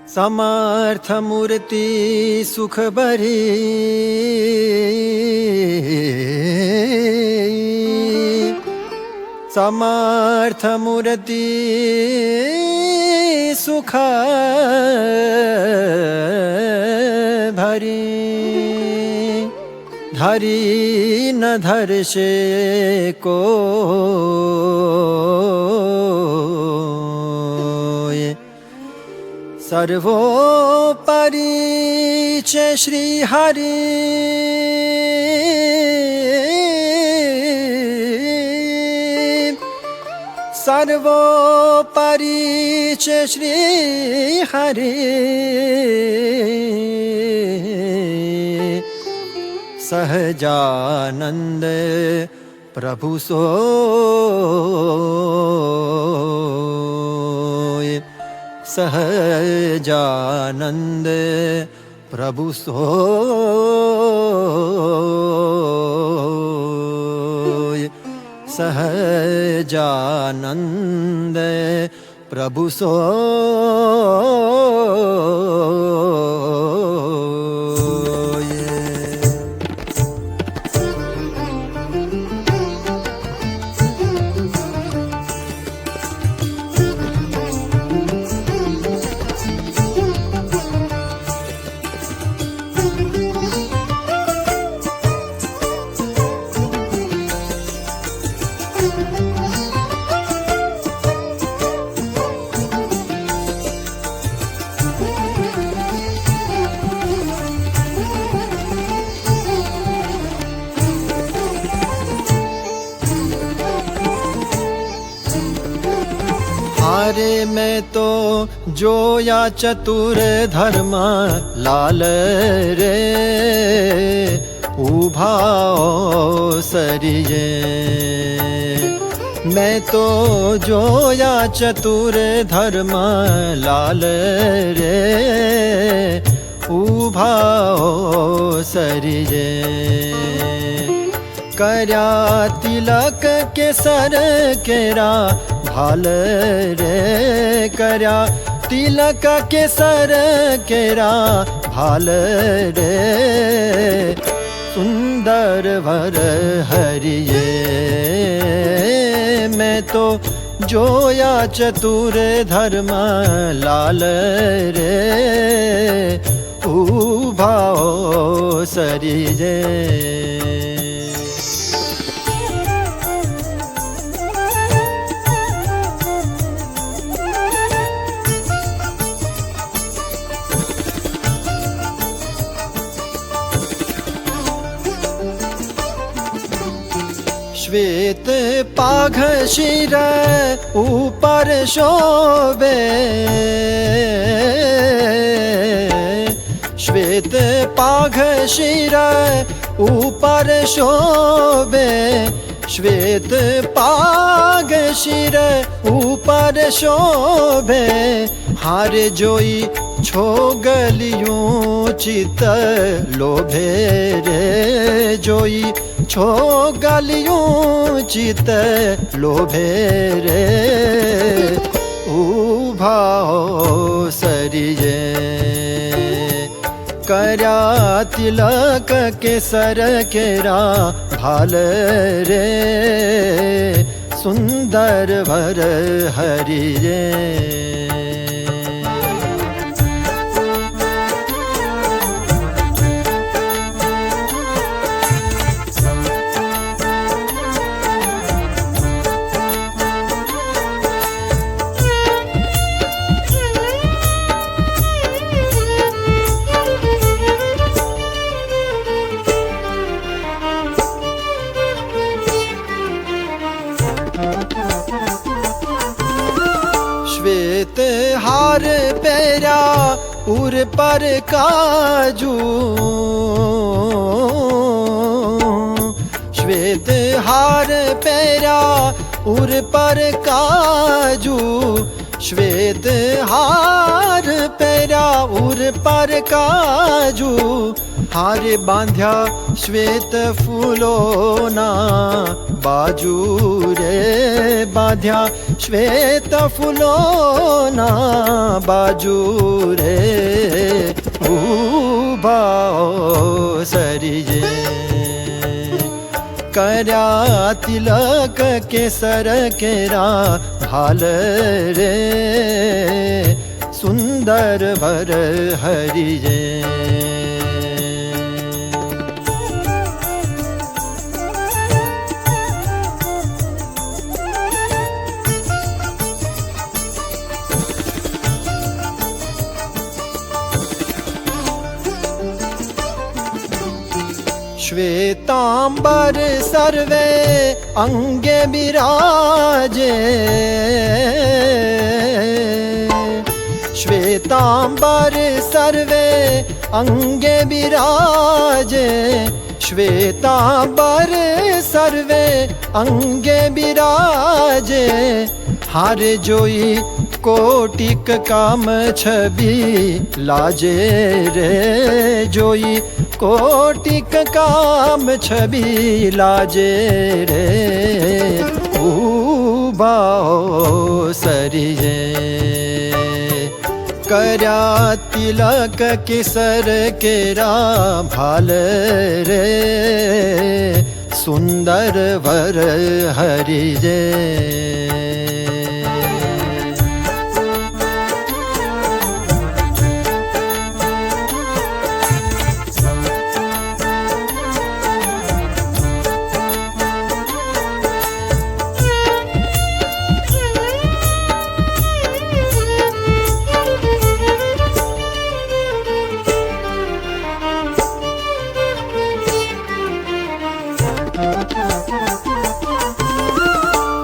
समर्थ मूर्ति सुख भरी, समर्थ मूर्ति सुख भरी, धरी न धरशे को सर्वोपरि च श्री हरि, सर्वोपरि च श्री हरि, सहजानंद प्रभु सोय, सहजानंद प्रभु सोय, सहजानंद प्रभु सोय। हारे मैं तो जोया चतुर धर्म लाल रे, उभाओ सरिये। मैं तो जोया चतुर धर्म लाल रे, उभाओ सरिये। कर्या तिलक के सर केरा भाल रे, कर्या तिलक के सर केरा भाल रे, सुंदर वर हरिये। मैं तो जोया चतुर धर्म लाल रे, उभाओ सरिये। श्वेत पाघ शिर ऊपर शोभे, श्वेत पाघ शिर ऊपर शोभे, श्वेत पाघ शिर ऊपर शोभे। हार जोई छोगलियों चित लोभे रे, जोई छोगलियों चित लोभे रे, उभाओ सरिये। कर्या तिलक के सर केरा भाल रे, सुंदर वर हरिये। श्वेत हार पेरा उर पर काजू, श्वेत हार पेरा उर पर काजू, श्वेत हार पेरा उर पर काजू। हार बांध्या श्वेत फूलों ना बाजू रे बांध्या श्वेत फूलोना बाजू रे ऊभा सरिये कर्या तिलक केसर केरा भाल रे सुंदर वर हरिये श्वेतांबर सर्वे अंगे विराजे श्वेतांबर सर्वे अंगे विराजे श्वेतांबर सर्वे अंगे विराजे हार जोई कोटिक काम छवि लाजे रे जोई कोटिक काम छवि लाजे रे ऊबाओ सरिये कर्या तिलक केसर केरा भाल रे सुंदर वर हरिये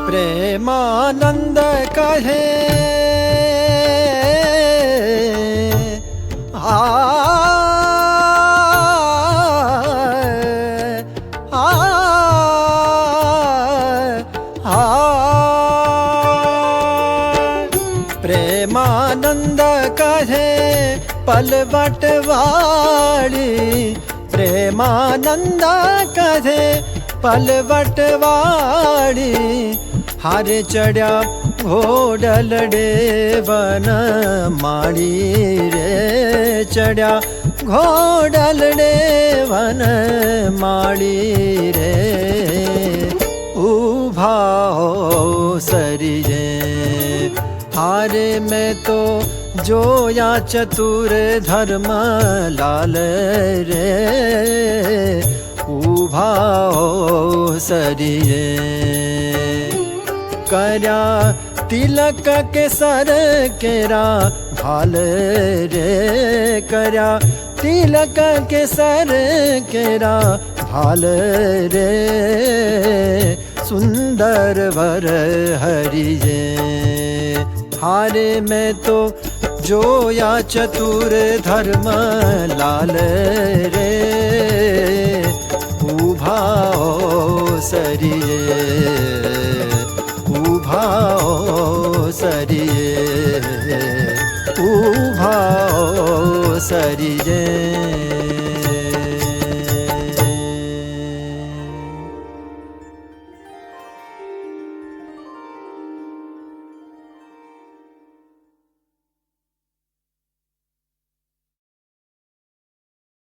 प्रेमानंद कहे प्रेमानंद कहे पलवटवाड़ी प्रेमानंद कहे पलवटवाड़ी हार चढ़्या घोड़लड़े वन माड़ी रे चढ़्या घोड़लड़े वन माड़ी रे ऊभा सरिये हारे में तो जोया चतुर धर्म लाल रे ऊभा सरिये कर्या तिलक केसर केरा भाल रे कर्या तिलक केसर केरा भाल रे सुंदर वर हरिये हारे में तो जोया चतुर धर्म लाल रे ऊभा सरिये ऊभाओ सरिये ऊभाओ सरिये।